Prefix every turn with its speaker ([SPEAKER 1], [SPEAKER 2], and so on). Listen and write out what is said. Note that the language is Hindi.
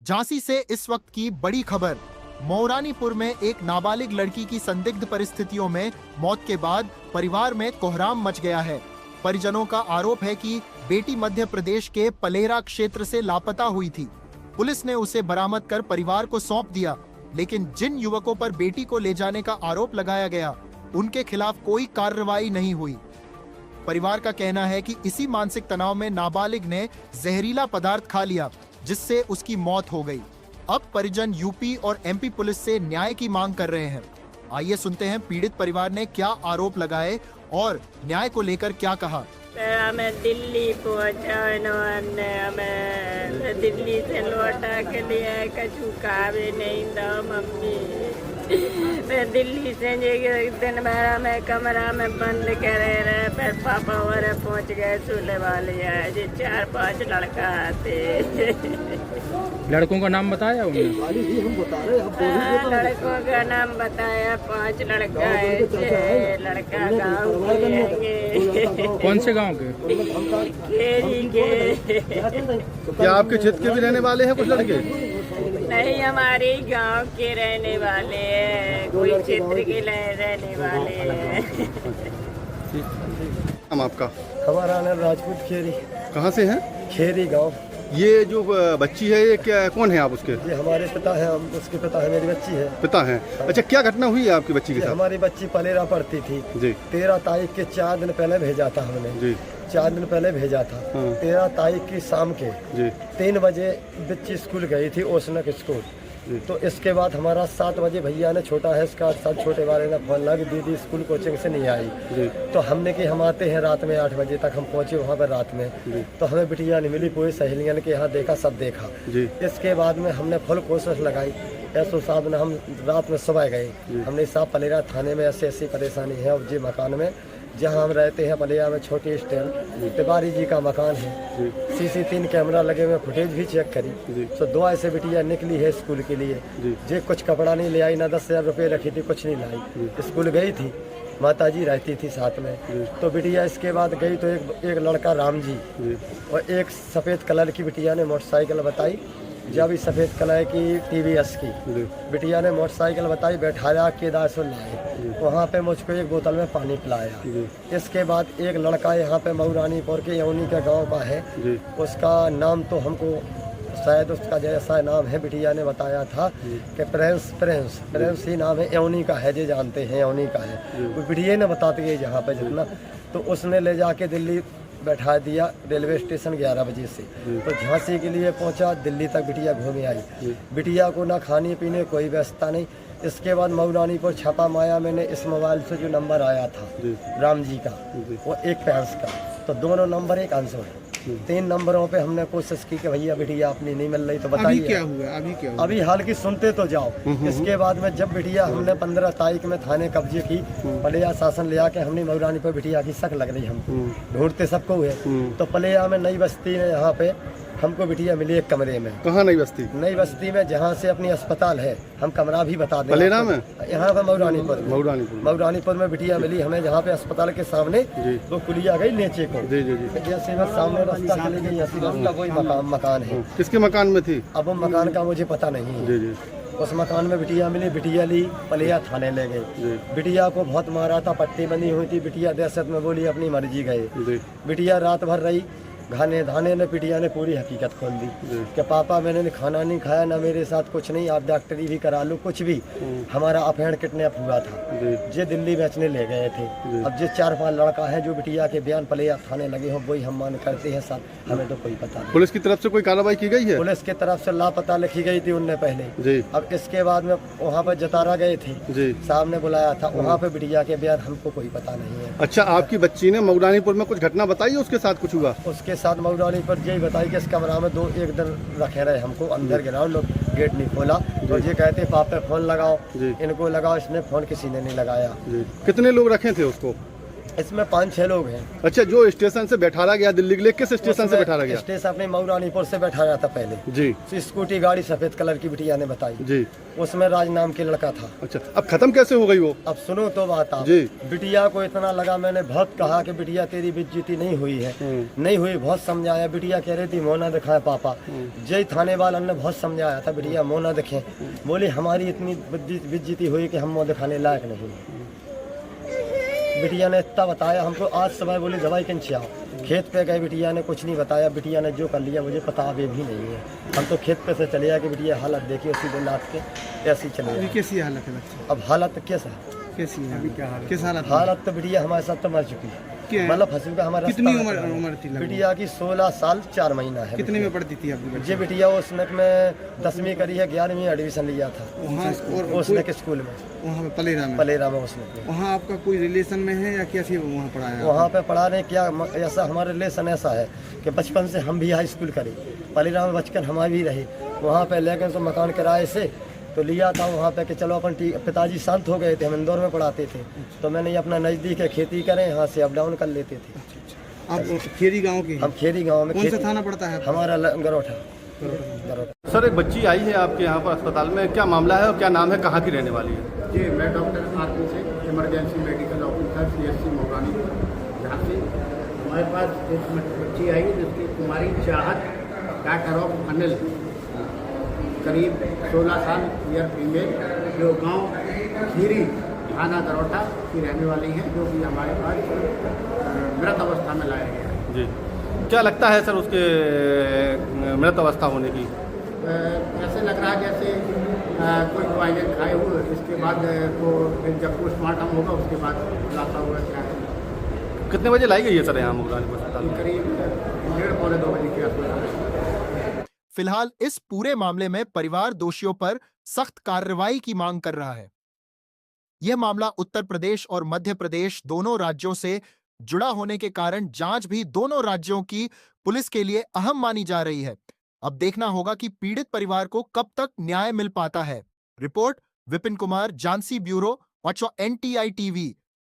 [SPEAKER 1] झांसी से इस वक्त की बड़ी खबर। मौरानीपुर में एक नाबालिग लड़की की संदिग्ध परिस्थितियों में मौत के बाद परिवार में कोहराम मच गया है। परिजनों का आरोप है कि बेटी मध्य प्रदेश के पलेरा क्षेत्र से लापता हुई थी। पुलिस ने उसे बरामद कर परिवार को सौंप दिया, लेकिन जिन युवकों पर बेटी को ले जाने का आरोप लगाया गया, उनके खिलाफ कोई कार्रवाई नहीं हुई। परिवार का कहना है कि इसी मानसिक तनाव में नाबालिग ने जहरीला पदार्थ खा लिया, जिससे उसकी मौत हो गई। अब परिजन यूपी और एमपी पुलिस से न्याय की मांग कर रहे हैं। आइए सुनते हैं पीड़ित परिवार ने क्या आरोप लगाए और न्याय को लेकर क्या कहा।
[SPEAKER 2] हमें दिल्ली पहुंचा, इन्होंने हमें दिल्ली से लौटा के लिए कछु खावे नहीं था मम्मी। मैं दिल्ली से दिन भर में कमरा में बंद करे रहे, फिर पापा और पहुंच गए सुले वाले जी 4-5 लड़का आते।
[SPEAKER 3] लड़कों का नाम बताया उन्होंने?
[SPEAKER 4] हम बता रहे हैं,
[SPEAKER 2] लड़कों का नाम बताया, 5 लड़का है। लड़का गाँव के हैं।
[SPEAKER 3] कौन से गांव के?
[SPEAKER 2] खेरी के।
[SPEAKER 4] क्या आपके क्षेत्र के भी रहने वाले हैं कुछ लड़के?
[SPEAKER 2] नहीं, हमारे गांव के रहने वाले हैं, कोई क्षेत्र के रहने वाले हैं।
[SPEAKER 4] हम आपका?
[SPEAKER 5] हमारा नाम राजपूत खेरी।
[SPEAKER 4] कहाँ से हैं?
[SPEAKER 5] खेरी गांव।
[SPEAKER 4] ये जो बच्ची है, ये क्या, कौन है आप उसके?
[SPEAKER 5] ये हमारे पिता है, हम उसके पिता है, मेरी बच्ची है।
[SPEAKER 4] पिता हैं। अच्छा, क्या घटना हुई है आपकी बच्ची के साथ?
[SPEAKER 5] हमारी बच्ची पलेरा पढ़ती थी
[SPEAKER 4] जी
[SPEAKER 5] 13 तारीख के 4 दिन पहले भेजा था हमने।
[SPEAKER 4] जी
[SPEAKER 5] 4 दिन पहले भेजा था।
[SPEAKER 4] हाँ।
[SPEAKER 5] 13 तारीख की शाम के
[SPEAKER 4] जी
[SPEAKER 5] 3 बजे बच्ची स्कूल गई थी, ओसनक स्कूल।
[SPEAKER 4] जी।
[SPEAKER 5] तो इसके बाद हमारा 7 बजे भैया ने, छोटा है इसका, सब छोटे वाले ने फोन लगा, दीदी स्कूल कोचिंग से नहीं आई।
[SPEAKER 4] जी
[SPEAKER 5] तो हमने कि हम आते हैं रात में 8 बजे तक। हम पहुंचे वहाँ पर रात में,
[SPEAKER 4] जी
[SPEAKER 5] तो हमें बिटिया नहीं मिली। पूरी सहेलियों ने के यहाँ देखा, सब देखा।
[SPEAKER 4] जी
[SPEAKER 5] इसके बाद में हमने फुल कोशिश लगाई। एसओ साहब ने, हम रात में सुबह गए, हमने साहब पलेरा थाने में ऐसी परेशानी है। और जी मकान में जहाँ हम रहते हैं पलेरा में, छोटी स्टैंड तिवारी जी का मकान है। CC 3 कैमरा लगे हुए, फुटेज भी चेक करी। तो 2 ऐसे बिटिया निकली है स्कूल के लिए। जे कुछ कपड़ा नहीं ले आई, ना 10,000 रुपये रखी थी, कुछ नहीं लाई। स्कूल गई थी, माता जी रहती थी साथ में। तो बिटिया इसके बाद गई तो एक लड़का राम जी और एक सफ़ेद कलर की बिटिया ने मोटरसाइकिल बताई, जब इस सफ़ेद कलर की TVS की बिटिया ने मोटरसाइकिल बताई, बैठाया केदारसुल लाए। वहाँ पे मुझको एक बोतल में पानी पिलाया। इसके बाद एक लड़का यहाँ पे मऊरानीपुर के यौनी के गांव का है, उसका नाम तो हमको शायद उसका जैसा नाम है, बिटिया ने बताया था कि प्रेंस ही नाम है, यौनी का है, जो जानते हैं यौनी का है। वो बिटिया ने बताती है जहाँ पे जितना। तो उसने ले जाके दिल्ली बैठा दिया रेलवे स्टेशन 11 बजे से। तो झांसी के लिए पहुंचा, दिल्ली तक बिटिया घूमे आई। बिटिया को ना खाने पीने कोई व्यवस्था नहीं। इसके बाद मऊरानीपुर छापा माया, मैंने इस मोबाइल से जो नंबर आया था राम जी का, वो एक पैंस का, तो दोनों नंबर एक आंसर है। 3 नंबरों पे हमने कोशिश की कि भैया बिटिया अपनी नहीं मिल रही, तो बताइए
[SPEAKER 3] अभी क्या हुआ?
[SPEAKER 5] अभी हाल की सुनते तो जाओ। इसके बाद में जब बिटिया हमने 15 तारीख में थाने कब्जे की, पलेया शासन ले आके हमने मऊरानीपुर बिटिया की शक लग रही, हम ढूंढते सबको हुए। तो पलेया में नई बस्ती है, यहाँ पे हमको बिटिया मिली एक कमरे में।
[SPEAKER 4] कहाँ नई बस्ती?
[SPEAKER 5] नई बस्ती में, जहाँ से अपनी अस्पताल है, हम कमरा भी बता दें।
[SPEAKER 4] पलेरा में?
[SPEAKER 5] यहाँ पे मऊरानीपुर में बिटिया मिली हमें, जहाँ पे अस्पताल के सामने वो कुलिया गई नीचे को।
[SPEAKER 4] जी जी जी
[SPEAKER 5] जैसे मैं सामने रास्ता चले गई, ऐसी रास्ता वही मकान है।
[SPEAKER 4] किसके मकान में थी?
[SPEAKER 5] अब वो मकान का मुझे पता नहीं है।
[SPEAKER 4] जी जी
[SPEAKER 5] उस मकान में बिटिया मिली, बिटिया ली, पलेया थाने ले गए। बिटिया को बहुत मारा था, पट्टी बंधी हुई थी। बिटिया दहशत में बोली, अपनी मर्जी गए। बिटिया रात भर रही, खाने धाने ने बिटिया ने पूरी हकीकत खोल दी कि पापा मैंने खाना नहीं खाया, ना मेरे साथ कुछ नहीं, आप डॉक्टरी भी करा लो, कुछ भी। हमारा अपहरण किडनैप हुआ था, जे दिल्ली बेचने ले गए थे। अब जो 4-5 लड़का है जो बिटिया के बयान पलेया थाने लगे हो, वही हम मान करते हैं सर, हमें तो कोई पता नहीं।
[SPEAKER 4] पुलिस की तरफ से कोई कार्रवाई की गई है?
[SPEAKER 5] पुलिस की तरफ से लापता लिखी गई थी उनने पहले
[SPEAKER 4] जी।
[SPEAKER 5] अब इसके बाद में वहाँ पर जतारा गए थे, साहब ने बुलाया था, वहाँ पे बिटिया के बयान हमको कोई पता नहीं है।
[SPEAKER 4] अच्छा, आपकी बच्ची ने मऊरानीपुर में कुछ घटना बताई है, उसके साथ कुछ हुआ?
[SPEAKER 5] उसके साथ मऊरानीपुर यही बताई कि इस कमरा में 1 दिन रखे रहे, हमको अंदर गिराओ, लोग गेट नहीं खोला। तो ये कहते पापा फोन लगाओ, इनको लगाओ, इसने फोन किसी ने नहीं लगाया।
[SPEAKER 4] कितने लोग रखे थे उसको?
[SPEAKER 5] इसमें 5-6 लोग हैं।
[SPEAKER 4] अच्छा, जो स्टेशन से बैठाया गया दिल्ली के लिए, किस स्टेशन से बैठाया गया?
[SPEAKER 5] स्टेशन अपने मऊरानीपुर से बैठाया था पहले
[SPEAKER 4] जी।
[SPEAKER 5] तो स्कूटी गाड़ी सफेद कलर की बिटिया ने बताई
[SPEAKER 4] जी।
[SPEAKER 5] उसमें राज नाम के लड़का था।
[SPEAKER 4] अच्छा, अब खत्म कैसे हो गई वो?
[SPEAKER 5] अब सुनो तो बात आप
[SPEAKER 4] जी।
[SPEAKER 5] बिटिया को इतना लगा, मैंने बहुत कहा कि बिटिया तेरी बेइज्जती नहीं हुई है, नहीं हुई, बहुत समझाया। बिटिया कह रही थी मुँह ना दिखाए पापा। जय थाने वालों ने बहुत समझाया था बिटिया मुँह ना दिखे, बोली हमारी इतनी बेइज्जती हुई कि हम मुँह दिखाने लायक नहीं। बिटिया ने इतना बताया हमको। आज सुबह बोली दवाई किन आओ, खेत पे गए, बिटिया ने कुछ नहीं बताया। बिटिया ने जो कर लिया मुझे पता अभी भी नहीं है। हम तो खेत पे से चले आए कि बिटिया हालत देखिए उसी दिन रात के ऐसी चले
[SPEAKER 3] अभी
[SPEAKER 5] गए।
[SPEAKER 3] कैसी हालत है बच्चे?
[SPEAKER 5] अब हालत कैसा
[SPEAKER 3] कैसी है अभी? क्या हालत? किस हालत में?
[SPEAKER 5] हालत तो बिटिया हमारे साथ तो मर चुकी
[SPEAKER 3] क्या
[SPEAKER 5] है,
[SPEAKER 3] है?
[SPEAKER 5] मतलब फंसी का हमारा
[SPEAKER 3] कितनी
[SPEAKER 5] रास्ता
[SPEAKER 3] उम्र थी लगभग?
[SPEAKER 5] बिटिया की 16 साल 4 महीना है।
[SPEAKER 3] कितने में पढ़ती थी आपकी बच्ची?
[SPEAKER 5] ये बिटिया उसने में 10वीं करी है, 11वीं एडमिशन लिया था
[SPEAKER 3] वहाँ और
[SPEAKER 5] उसने के स्कूल में,
[SPEAKER 3] वहाँ पे पलेरा में?
[SPEAKER 5] पलेरा में उसने।
[SPEAKER 3] वहाँ आपका कोई रिलेशन में है या कैसे वहाँ पढ़ा है?
[SPEAKER 5] वहाँ पे पढ़ा रहे क्या ऐसा हमारे रिलेशन ऐसा है कि बचपन से हम भी हाई स्कूल करे, पलेरा में बचपन हमारे भी रहे। वहाँ पे लेकिन तो मकान किराए से तो लिया था वहाँ पे कि चलो अपन पिताजी शांत हो गए थे, हम इंदौर में पढ़ाते थे, तो मैंने ये अपना नज़दीक है, खेती करें, यहाँ से अप डाउन कर लेते थे।
[SPEAKER 3] आप खेरी गांव के हैं?
[SPEAKER 5] हम खेरी गांव में।
[SPEAKER 3] कौन सा थाना पड़ता है?
[SPEAKER 5] हमारा गरोठा।
[SPEAKER 4] सर, एक बच्ची आई है आपके यहाँ पर अस्पताल में, क्या मामला है और क्या नाम है, कहाँ की रहने वाली है?
[SPEAKER 6] जी, मैं डॉक्टर आरपी से इमरजेंसी मेडिकल ऑफिसर CSC मोगानी, जहाँ से हमारे पास एक बच्ची आई जिसकी कुमारी चाहत डॉक्टर ऑफ अनिल, करीब 16 साल, ईयर फीमेल, जो गांव खीरी थाना दरोटा की रहने वाली हैं, जो कि हमारे पास मृत अवस्था में लाया गया है।
[SPEAKER 4] जी। क्या लगता है सर उसके मृत अवस्था होने की?
[SPEAKER 6] ऐसे लग रहा है जैसे कोई दवाइयाँ खाए हुए, इसके बाद तो फिर जब पोस्टमार्टम होगा उसके बाद खुलासा होगा क्या है।
[SPEAKER 4] कितने बजे लाई गई है सर यहाँ मुगलानी अस्पताल में?
[SPEAKER 6] करीब 1:30-2 बजे के आसपास।
[SPEAKER 1] फिलहाल इस पूरे मामले में परिवार दोषियों पर सख्त कार्रवाई की मांग कर रहा है। यह मामला उत्तर प्रदेश और मध्य प्रदेश दोनों राज्यों से जुड़ा होने के कारण जांच भी दोनों राज्यों की पुलिस के लिए अहम मानी जा रही है। अब देखना होगा कि पीड़ित परिवार को कब तक न्याय मिल पाता है। Report Vipin Kumar, Jhansi bureau, NTI TV।